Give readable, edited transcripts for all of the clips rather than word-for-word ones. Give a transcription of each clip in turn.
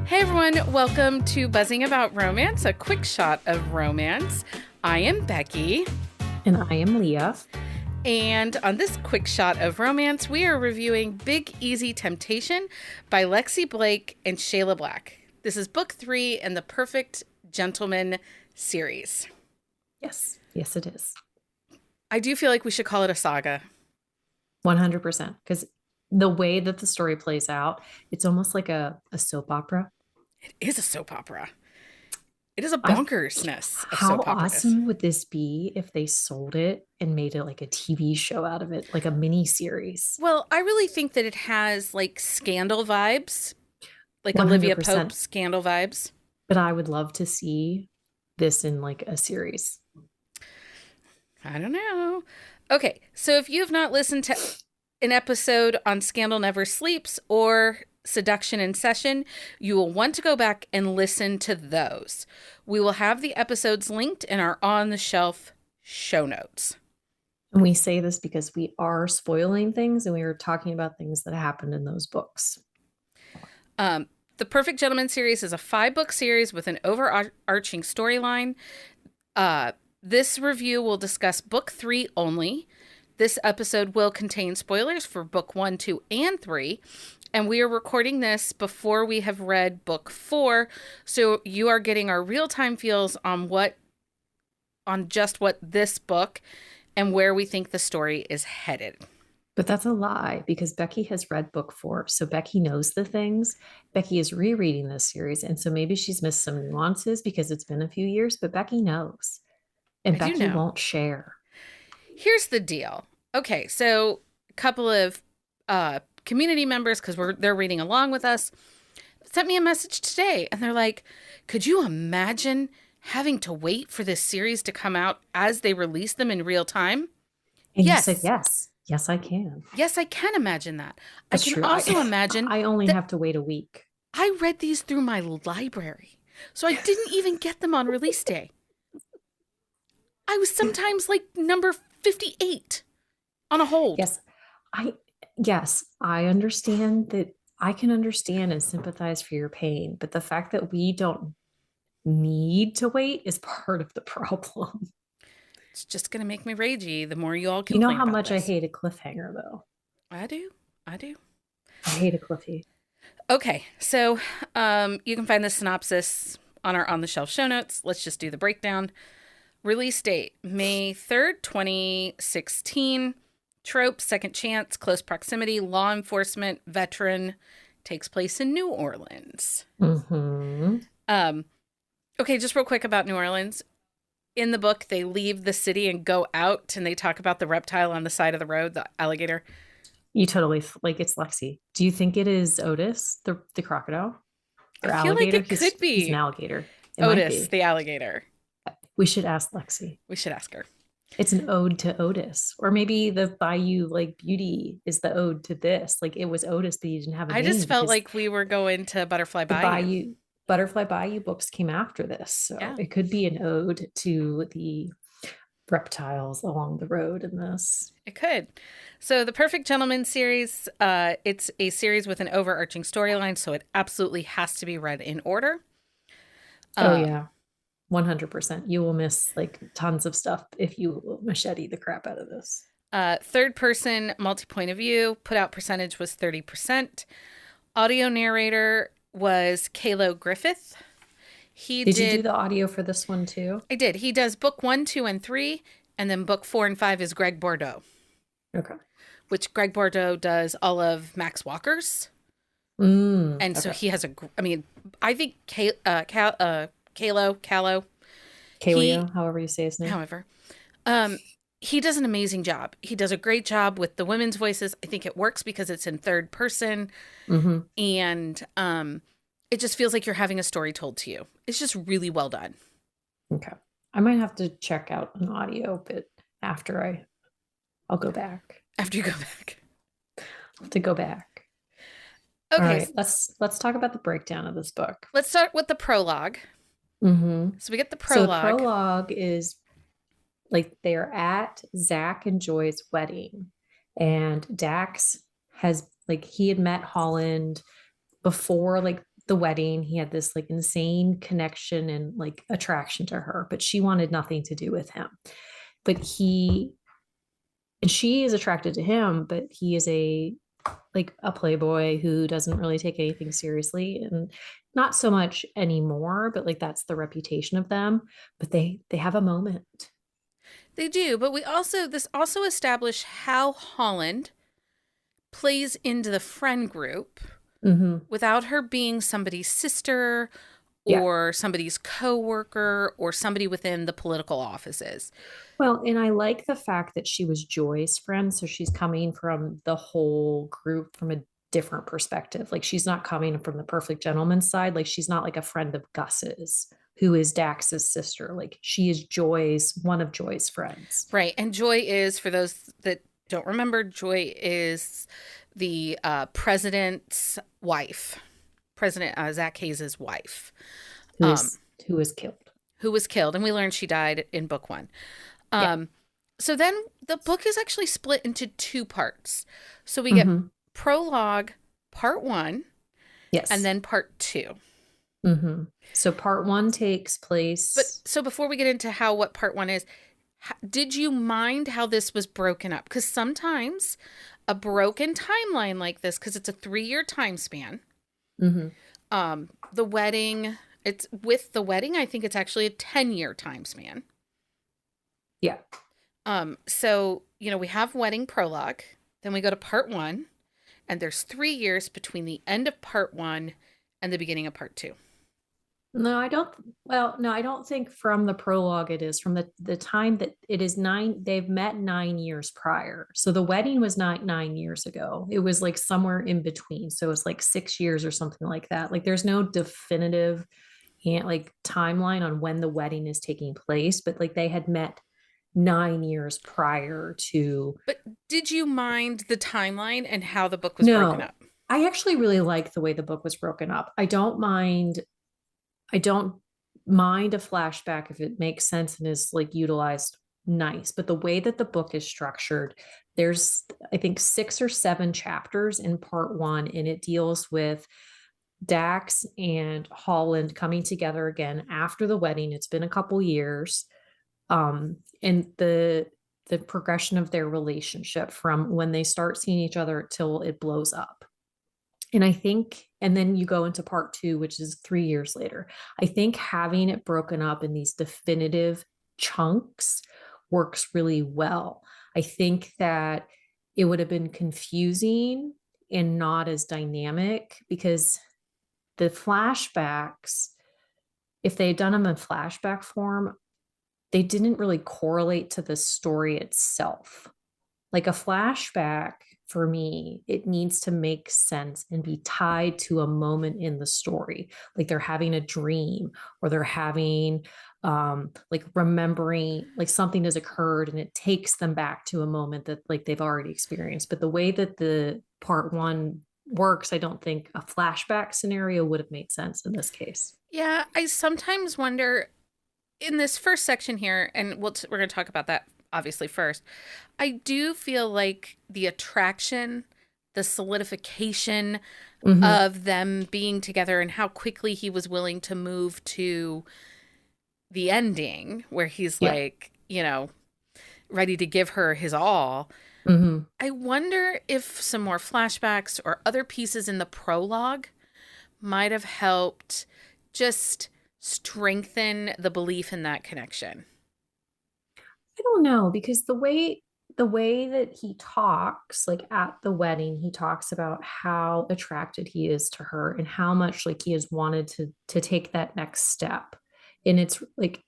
Hey everyone, welcome to Buzzing About Romance, a quick shot of romance. I am Becky, And I am Leah. and on this quick shot of romance, we are reviewing Big Easy Temptation by Lexi Blake and Shayla Black. This is book 3 in the Perfect Gentleman series. Yes. Yes, it is. I do feel like we should call it a saga. 100%. Because the way that the story plays out, it's almost like a soap opera. It is a soap opera. It is a I bonkersness of How soap operness. awesome would this be if they sold it and made it like a TV show out of it, like a mini series? Well, I really think that it has like scandal vibes, like Olivia Pope 100%. scandal vibes. But I would love to see this in like a series. I don't know. Okay, so if you have not listened to an episode on Scandal Never Sleeps or Seduction in Session, you will want to go back and listen to those. We will have the episodes linked in our on the shelf show notes. And we say this because we are spoiling things and we are talking about things that happened in those books. The Perfect Gentleman series is a 5-book series with an overarching storyline. This review will discuss book 3 only. This episode will contain spoilers for book 1, 2, and 3. And we are recording this before we have read book 4. So you are getting our real-time feels on just what this book and where we think the story is headed. But that's a lie because Becky has read book 4. So Becky knows the things. Becky is rereading this series. And so maybe she's missed some nuances because it's been a few years, but Becky knows. And I do Becky know. won't share. Here's the deal. Okay, so a couple of community members, because they're reading along with us, sent me a message today, and they're like, "Could you imagine having to wait for this series to come out as they release them in real time?" And you said Yes, yes. Yes, I can. yes, I can imagine that. I That's can true. also imagine I only that have to wait a week. I read these through my library, so I didn't even get them on release day. I was sometimes like number 58 on a hold. Yes. I I understand that. I can understand and sympathize for your pain, but the fact that we don't need to wait is part of the problem. It's just going to make me ragey the more you all You know complain how about much I this. hate a cliffhanger though. I do. I do. I hate a cliffy. Okay, so you can find the synopsis on our on the shelf show notes. Let's just do the breakdown. Release date May 3rd, 2016. Trope, second chance, close proximity, law enforcement, veteran, takes place in New Orleans. Mm-hmm. Okay, just real quick about New Orleans. In the book, they leave the city and go out and they talk about the reptile on the side of the road, the alligator. You totally like it's Lexi. Do you think it is Otis, the crocodile, I or feel like alligator? it could He's an be alligator. It might Otis, be. the alligator. We should ask Lexi. We should ask her. It's an ode to Otis, or maybe the Bayou like beauty is the ode to this. Like it was Otis, but he didn't have a I name just felt because like we were going to Butterfly the Bayou. Bayou Butterfly Bayou books came after this, so Yeah. it could be an ode to the reptiles along the road in this. It could. So the Perfect Gentleman series, it's a series with an overarching storyline, so it absolutely has to be read in order. Oh yeah, 100%. You will miss like tons of stuff if you machete the crap out of this. Third person multi-point of view, put out percentage was 30%. Audio narrator was Kalo Griffith. Did you do the audio for this one too? I did. He does book 1, 2, and 3, and then book 4 and 5 is Greg Bordeaux. Okay. Which Greg Bordeaux does all of Max Walker's. And so he has I think Kaleo, however you say his name. however, he does an amazing job. He does a great job with the women's voices. I think it works because it's in third person. Mm-hmm. And it just feels like you're having a story told to you. It's just really well done. Okay. I might have to check out an audio bit after I'll go back. After you go back. I'll have to go back. Okay. All right, let's talk about the breakdown of this book. Let's start with the prologue. Mm-hmm. So we get the prologue. So the prologue is like they're at Zach and Joy's wedding, and Dax has like he had met Holland before like the wedding. He had this like insane connection and like attraction to her, but she wanted nothing to do with him. But and she is attracted to him, but he is a playboy who doesn't really take anything seriously, and not so much anymore, but like that's the reputation of them. But they have a moment. They do, but this also established how Holland plays into the friend group Mm-hmm. without her being somebody's sister Yeah. or somebody's coworker or somebody within the political offices. Well, and I like the fact that she was Joy's friend. So she's coming from the whole group from a different perspective. Like she's not coming from the perfect gentleman's side. Like she's not like a friend of Gus's, who is Dax's sister. Like she is one of Joy's friends. Right. And Joy is, for those that don't remember, Joy is the president's wife, President Zach Hayes' wife, Who um, is who is killed. who was killed. And we learned she died in book one. Yeah. Um, so then the book is actually split into two parts. So we get Mm-hmm. prologue, part one, and Yes. then part two. Mm-hmm. So part one takes But place. so before we get into what part one is, did you mind how this was broken up? Because sometimes a broken timeline like this, because it's a 3-year time span, Mm-hmm. the wedding, it's with the wedding, I think it's actually a 10-year time span. Yeah. So, we have wedding prologue, then we go to part one, and there's 3 years between the end of part one and the beginning of part two. No, I don't. Well, no, I don't think from the prologue it is from the time that it is nine. They've met 9 years prior. So the wedding was not 9 years ago. It was like somewhere in between. So it's like 6 years or something like that. Like there's no definitive like timeline on when the wedding is taking place, but like they had met 9 years prior to. But did you mind the timeline and how the book was broken No, up? I actually really like the way the book was broken up. I don't mind a flashback if it makes sense and is like utilized nice. But the way that the book is structured, there's, I think, 6 or 7 chapters in part one, and it deals with Dax and Holland coming together again after the wedding. It's been a couple years. And the progression of their relationship from when they start seeing each other till it blows up. And I think, and then you go into part two, which is 3 years later. I think having it broken up in these definitive chunks works really well. I think that it would have been confusing and not as dynamic because the flashbacks, if they had done them in flashback form, they didn't really correlate to the story itself. Like a flashback for me, it needs to make sense and be tied to a moment in the story. Like they're having a dream or they're having like remembering like something has occurred and it takes them back to a moment that like they've already experienced. But the way that the part one works, I don't think a flashback scenario would have made sense in this case. Yeah, I sometimes wonder in this first section here, and we're going to talk about that obviously first. I do feel like the attraction, the solidification Mm-hmm. of them being together and how quickly he was willing to move to the ending where he's Yeah. like, ready to give her his all. Mm-hmm. I wonder if some more flashbacks or other pieces in the prologue might have helped just strengthen the belief in that connection. I don't know because the way that he talks like at the wedding, he talks about how attracted he is to her and how much like he has wanted to take that next step. And it's like,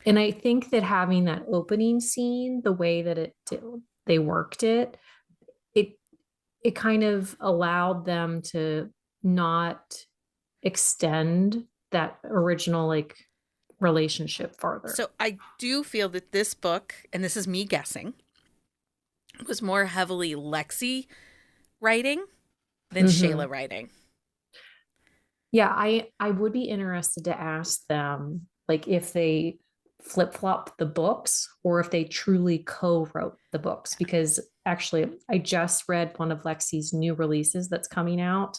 and I think that having that opening scene, the way that they worked it, it it kind of allowed them to not extend that original like relationship farther. So I do feel that this book, and this is me guessing, was more heavily Lexi writing than Mm-hmm. Shayla writing. Yeah, I would be interested to ask them like if they flip-flop the books or if they truly co-wrote the books because actually I just read one of Lexi's new releases that's coming out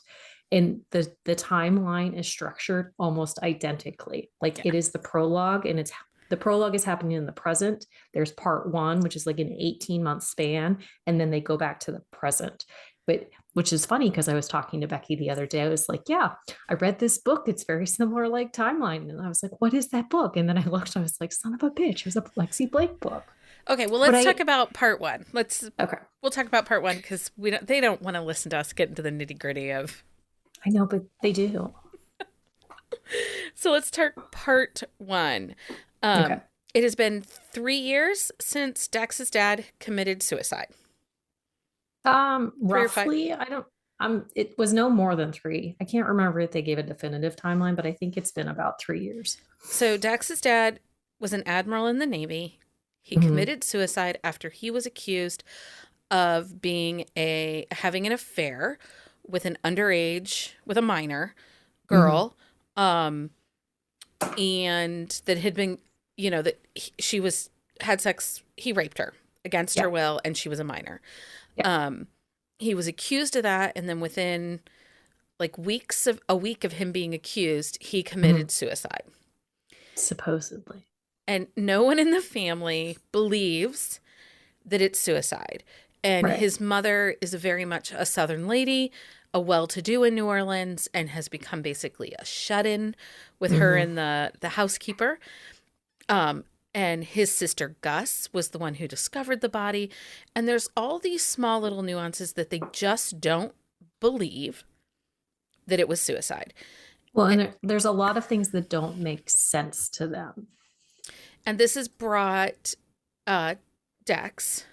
And the timeline is structured almost identically. Like Yeah. it is the prologue, and it's the prologue is happening in the present. There's part one, which is like an 18-month span, and then they go back to the present. But which is funny because I was talking to Becky the other day. I was like, yeah, I read this book. It's very similar, like timeline. And I was like, what is that book? And then I looked, I was like, son of a bitch, it was a Lexi Blake book. Okay, well, But let's talk about part one. Okay, We'll talk about part one because they don't want to listen to us get into the nitty gritty of. I know, but they do. So let's start part one. Okay. It has been 3 years since Dax's dad committed suicide. 3 or 5. Roughly, I don't, it was no more than three. I can't remember if they gave a definitive timeline, but I think it's been about 3 years. So Dax's dad was an admiral in the Navy. He Hmm. committed suicide after he was accused of having an affair with with a minor Hmm. girl, and that had been, that she was had sex. He raped her against her Yeah. will, and she was a minor. Yeah. Um, he was accused of that, and then within like a week of him being accused, he Hmm. committed suicide. Supposedly. And no one in the family believes that it's suicide. And Right. his mother is very much a Southern lady, a well-to-do in New Orleans, and has become basically a shut-in with her Hmm. and the housekeeper. Um, and his sister Gus was the one who discovered the body. And there's all these small little nuances that they just don't believe that it was suicide. Well, and there's a lot of things that don't make sense to them. And this has brought uh, Dex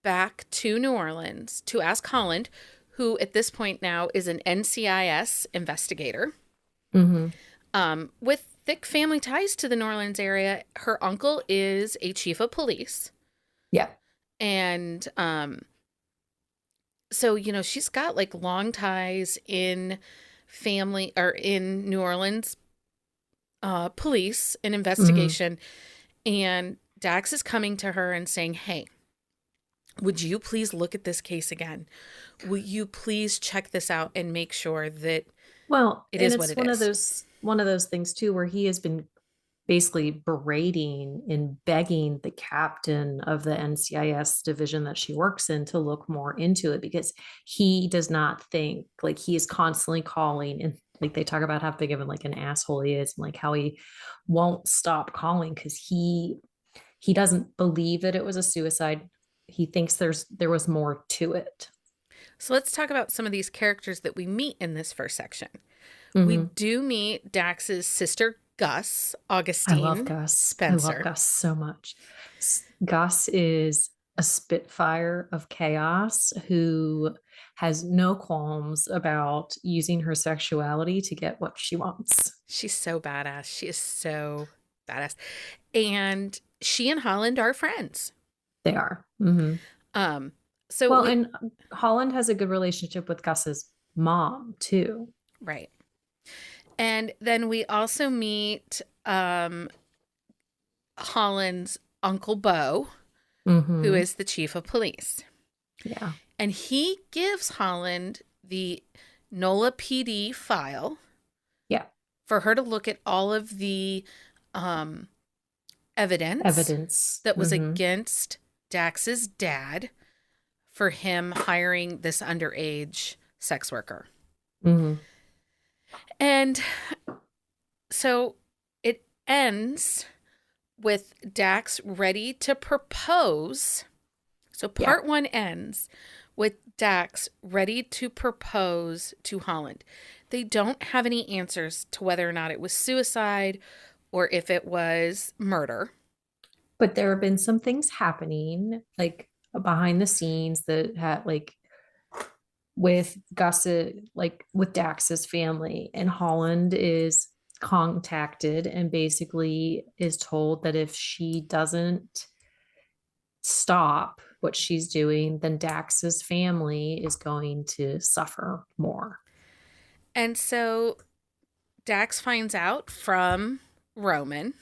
back to New Orleans to ask Holland, who at this point now is an NCIS investigator, Hmm. with thick family ties to the New Orleans area. Her uncle is a chief of police. Yeah. And so, she's got like long ties in family or in New Orleans police and Hmm. investigation. And Dax is coming to her and saying, hey, would you please look at this case again? Will you please check this out and make sure that Well, it and is what it's it is? one of those things too where he has been basically berating and begging the captain of the NCIS division that she works in to look more into it because he does not think like he is constantly calling and like they talk about how big of like an asshole he is and like how he won't stop calling because he doesn't believe that it was a suicide. He thinks there was more to it. So let's talk about some of these characters that we meet in this first section. We Hmm. do meet Dax's sister, Gus, I love Augustine Gus. I love Spencer. Gus so much. Gus is a spitfire of chaos who has no qualms about using her sexuality to get what she wants. She's so badass. She is so badass. And she and Holland are friends. They are. Hmm. Um, so Well, we, and Holland has a good relationship with Gus's mom too. right. And then we also meet Holland's Uncle Bo, who Hmm. is the chief of police. Yeah. And he gives Holland the NOLA PD file Yeah. for her to look at all of the um, evidence Evidence. that was Hmm. against Dax's dad for him hiring this underage sex worker. Hmm. And so it ends with Dax ready to propose. So Yeah. part one ends with Dax ready to propose to Holland. They don't have any answers to whether or not it was suicide or if it was murder. But there have been some things happening like behind the scenes that had like with Gus, like with Dax's family, and Holland is contacted and basically is told that if she doesn't stop what she's doing, then Dax's family is going to suffer more. And so Dax finds out from Roman.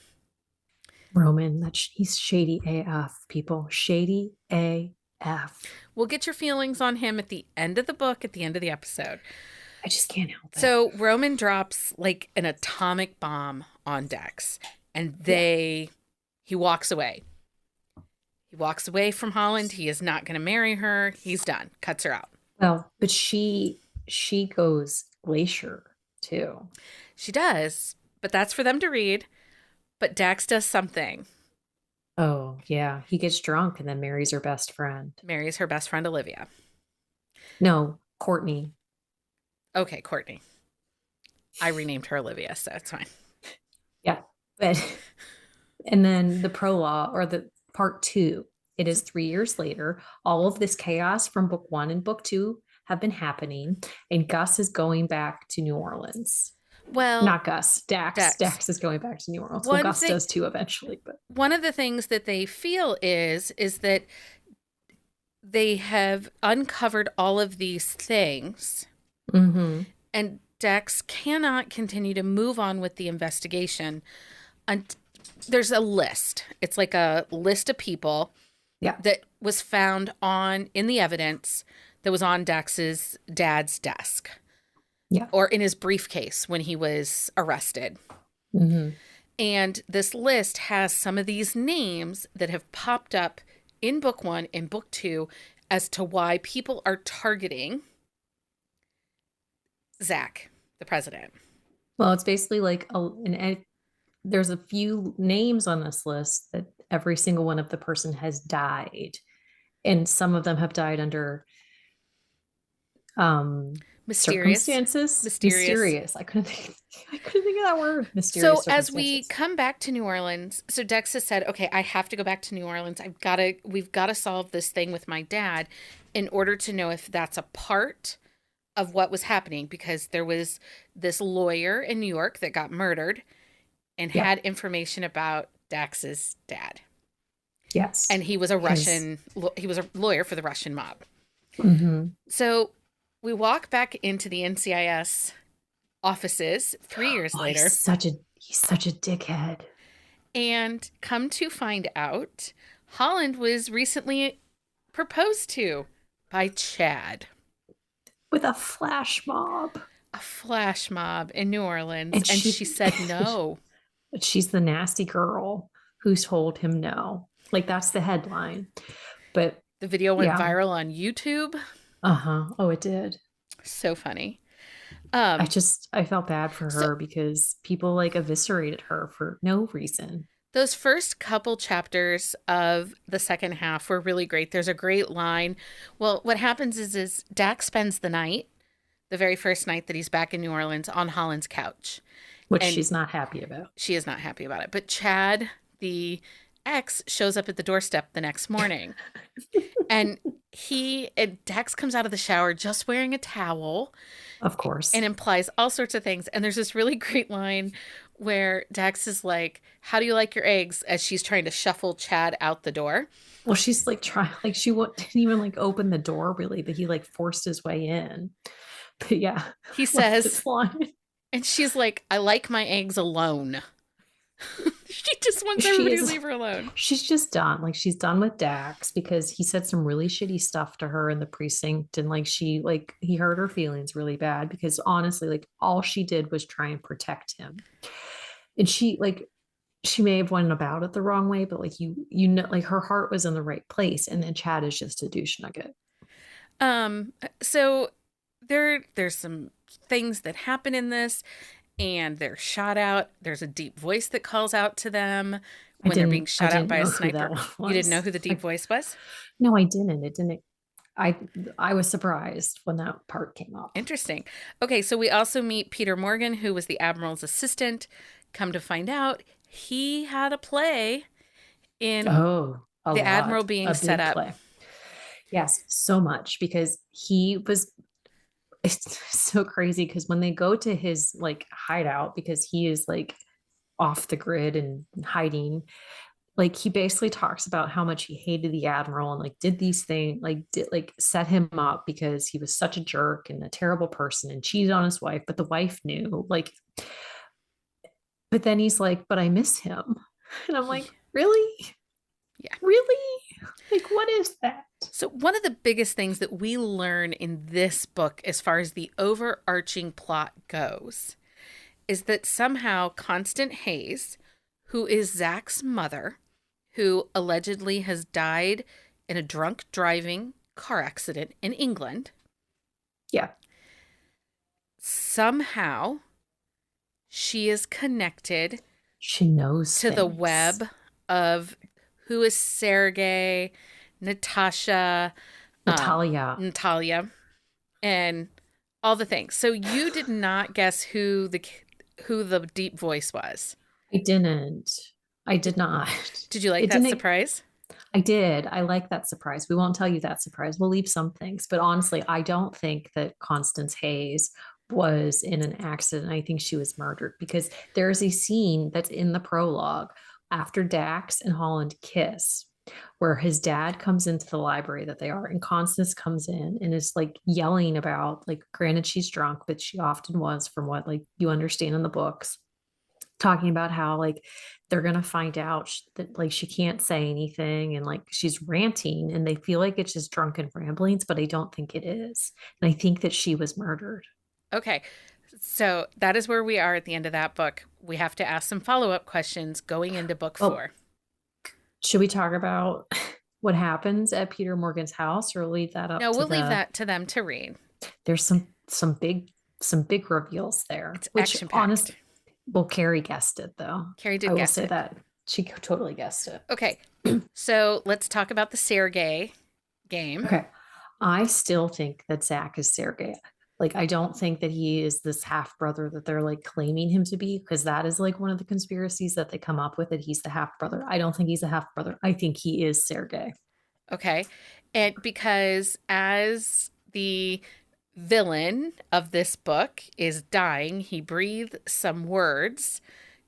Roman, he's shady AF, people. Shady AF. We'll get your feelings on him at the end of the book, at the end of the episode. I just can't help it. So Roman drops like an atomic bomb on Dex, and Yeah. he walks away. He walks away from Holland. He is not going to marry her. He's done. Cuts her out. Well, but she goes glacier too. She does, but that's for them to read. But Dax does something. Oh, yeah. He gets drunk and then marries her best friend. Marries her best friend Olivia. No, Courtney. Okay, Courtney. I renamed her Olivia, so it's fine. Yeah. But and then the prologue or the part two, it is 3 years later. All of this chaos from book one and book two have been happening, and Gus is going back to New Orleans. Well, Not Gus, Dax. Dex. Dax is going back to New Orleans. Well, One Gus thing does too eventually, but one of the things that they feel is that they have uncovered all of these things, mm-hmm. and Dex cannot continue to move on with the investigation. And there's a list. It's like a list of people Yeah. that was found on in the evidence that was on Dex's dad's desk Yeah. or in his briefcase when he was arrested. Mm-hmm. And this list has some of these names that have popped up in book one and book two as to why people are targeting Zach, the president. Well, it's basically like there's a few names on this list that every single one of the person has died, and some of them have died under Mysterious. circumstances. Mysterious. I couldn't think of that word. Mysterious So as we circumstances. come back to New Orleans, so Dex has said, okay, I have to go back to New Orleans. We've got to solve this thing with my dad in order to know if that's a part of what was happening, because there was this lawyer in New York that got murdered and Yeah. had information about Dax's dad. Yes. And he was a lawyer for the Russian mob. Mm-hmm. So we walk back into the NCIS offices 3 years later. He's such a dickhead. And come to find out, Holland was recently proposed to by Chad. With a flash mob. A flash mob in New Orleans. And she said no. But she's the nasty girl who's told him no. Like, that's the headline. But The video went yeah. viral on YouTube. Uh-huh. Oh, it did. So funny. I felt bad for her because people like eviscerated her for no reason. Those first couple chapters of the second half were really great. There's a great line. Well, what happens is Dax spends the night, the very first night that he's back in New Orleans, on Holland's couch. Which And she's not happy about. She is not happy about it. But Chad, the ex, shows up at the doorstep the next morning. and Dax comes out of the shower just wearing a towel. Of course. And implies all sorts of things. And there's this really great line where Dax is like, "How do you like your eggs?" as she's trying to shuffle Chad out the door. Well, she's like trying, like didn't even like open the door really, but he like forced his way in. But yeah. He says, and she's like, "I like my eggs alone." She just wants everybody to leave her alone. She's just done. Like, she's done with Dax because he said some really shitty stuff to her in the precinct. And like, he hurt her feelings really bad because honestly, like, all she did was try and protect him. And she may have went about it the wrong way, but like, like, her heart was in the right place. And then Chad is just a douche nugget. So there's some things that happen in this, and they're shot out. There's a deep voice that calls out to them when they're being shot out by a sniper. You didn't know who the deep voice was? No, I didn't. It didn't. I was surprised when that part came up. Interesting. Okay, so we also meet Peter Morgan, who was the admiral's assistant. Come to find out, he had a play in the admiral being set up. Play. Yes, so much, because it's so crazy because when they go to his like hideout, because he is like off the grid and hiding, like, he basically talks about how much he hated the admiral and like did these things, like set him up because he was such a jerk and a terrible person and cheated on his wife, but the wife knew, like, but then he's like, but I miss him. And I'm like, really? Yeah. Really? Like, what is that? So, one of the biggest things that we learn in this book, as far as the overarching plot goes, is that somehow Constant Hayes, who is Zach's mother, who allegedly has died in a drunk driving car accident in England, Yeah. somehow she is connected She knows to the things. web of who is Sergey, Natasha, Natalia. Natalia, and all the things. So you did not guess who the deep voice was. I didn't. I Did, did not. did you like It that didn't. surprise? I did. I like that surprise. We won't tell you that surprise. We'll leave some things. But honestly, I don't think that Constance Hayes was in an accident. I think she was murdered because there is a scene that's in the prologue after Dax and Holland kiss, where his dad comes into the library that they are, and Constance comes in and is like yelling about, like, granted, she's drunk, but she often was, from what like you understand in the books, talking about how like they're going to find out that like she can't say anything, and like she's ranting, and they feel like it's just drunken ramblings, but I don't think it is. And I think that she was murdered. Okay. So that is where we are at the end of that book. We have to ask some follow up questions going into book Well, 4. should we talk about what happens at Peter Morgan's house, or leave that up No, to we'll leave the that to them to read. there's some big reveals there, It's which action honest packed. well, Carrie guessed it though. Carrie I did will guess say it. that she totally guessed it. Okay. So let's talk about the Sergey game. Okay. I still think that Zach is Sergey. Like, I don't think that he is this half brother that they're like claiming him to be, because that is like one of the conspiracies that they come up with, that he's the half brother. I don't think he's a half brother. I think he is Sergey. Okay. And because as the villain of this book is dying, he breathed some words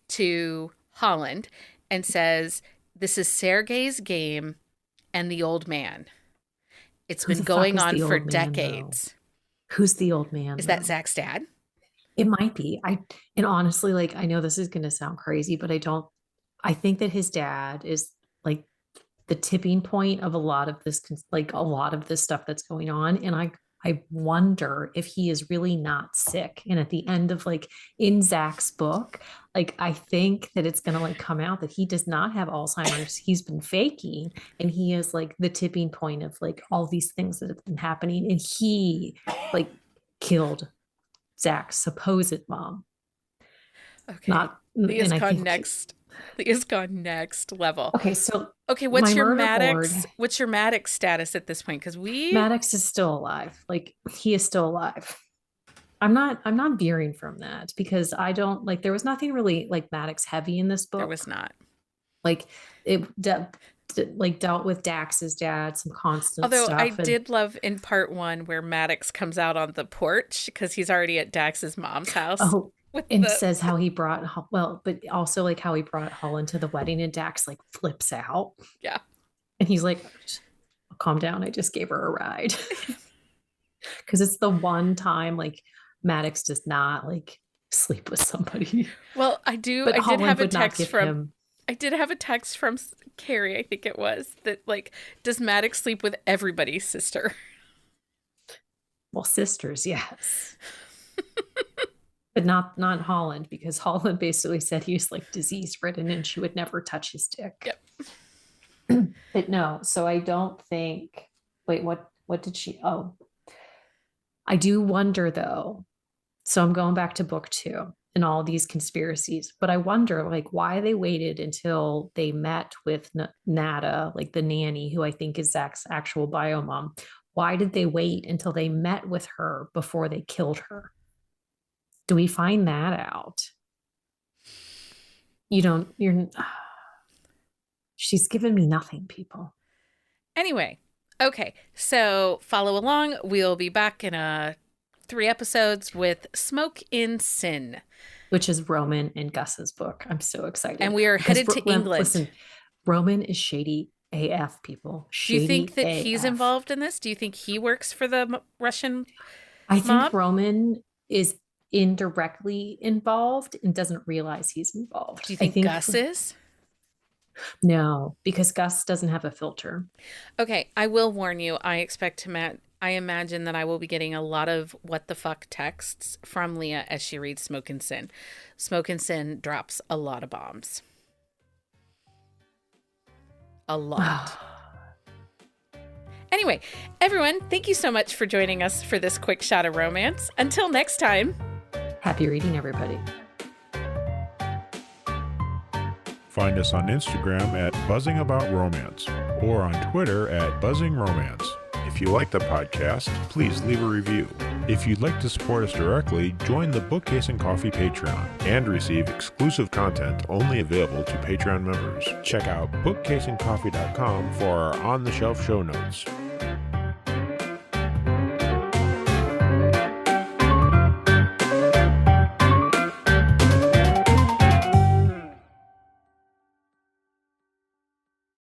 to Holland and says, "This is Sergei's game and the old man. It's Who been the fuck going is on the for old man, though? decades." Who's the old man, Is that though? Zach's dad? It might be. And honestly, like, I know this is going to sound crazy, but I think that his dad is like the tipping point of a lot of this, like a lot of this stuff that's going on. And I wonder if he is really not sick. And at the end of like in Zach's book, like I think that it's gonna like come out that he does not have Alzheimer's. He's been faking, and he is like the tipping point of like all these things that have been happening. And he like killed Zach's supposed mom. Okay. Not Leah's and I gone think next. Leah's gone next level. okay, so Okay, my what's your murder horde, Maddox? What's your Maddox status at this point? Because we Maddox is still alive. Like, he is still alive. I'm not veering from that, because I don't like, there was nothing really like Maddox heavy in this there book. was not. Like, like dealt with Dax's dad, some constant Although I stuff. And did love in part 1 where Maddox comes out on the porch because he's already at Dax's mom's house oh, with and the says how he brought well, but also like how he brought Holland to the wedding, and Dax like flips out, yeah. and he's like, calm down, I just gave her a ride. Because it's the one time like Maddox does not like sleep with somebody. Well, But I did Holland have a would not text give from him, I did have a text from Carrie, I think it was, that like, does Maddox sleep with everybody's sister? well, sisters, yes. But not Holland, because Holland basically said he was like disease ridden and she would never touch his dick. Yep. But no, so I don't think, wait, what did she, oh, I do wonder though. So I'm going back to book 2 and all these conspiracies, but I wonder like why they waited until they met with Nada, like the nanny, who I think is Zach's actual bio mom. Why did they wait until they met with her before they killed her? Do we find that out? You don't, you're, she's given me nothing, people. Anyway, okay. So follow along. We'll be back in 3 episodes with Smoke in Sin. Which is Roman and Gus's book. I'm so excited. And we are Because headed to England. listen, Roman is shady AF, people. Do you think Shady that he's AF. involved in this? Do you think he works for the Russian I think mob? Roman is indirectly involved and doesn't realize he's involved. Do you I think think Gus is? No, because Gus doesn't have a filter. Okay, I will warn you. I imagine that I will be getting a lot of what the fuck texts from Leah as she reads Smoke and Sin. Smoke and Sin drops a lot of bombs. A lot. Anyway, everyone, thank you so much for joining us for this quick shot of romance. Until next time. Happy reading, everybody. Find us on Instagram at buzzingaboutromance or on Twitter at buzzingromance. If you like the podcast, please leave a review. If you'd like to support us directly, join the Bookcase and Coffee Patreon and receive exclusive content only available to Patreon members. Check out bookcaseandcoffee.com for our on-the-shelf show notes.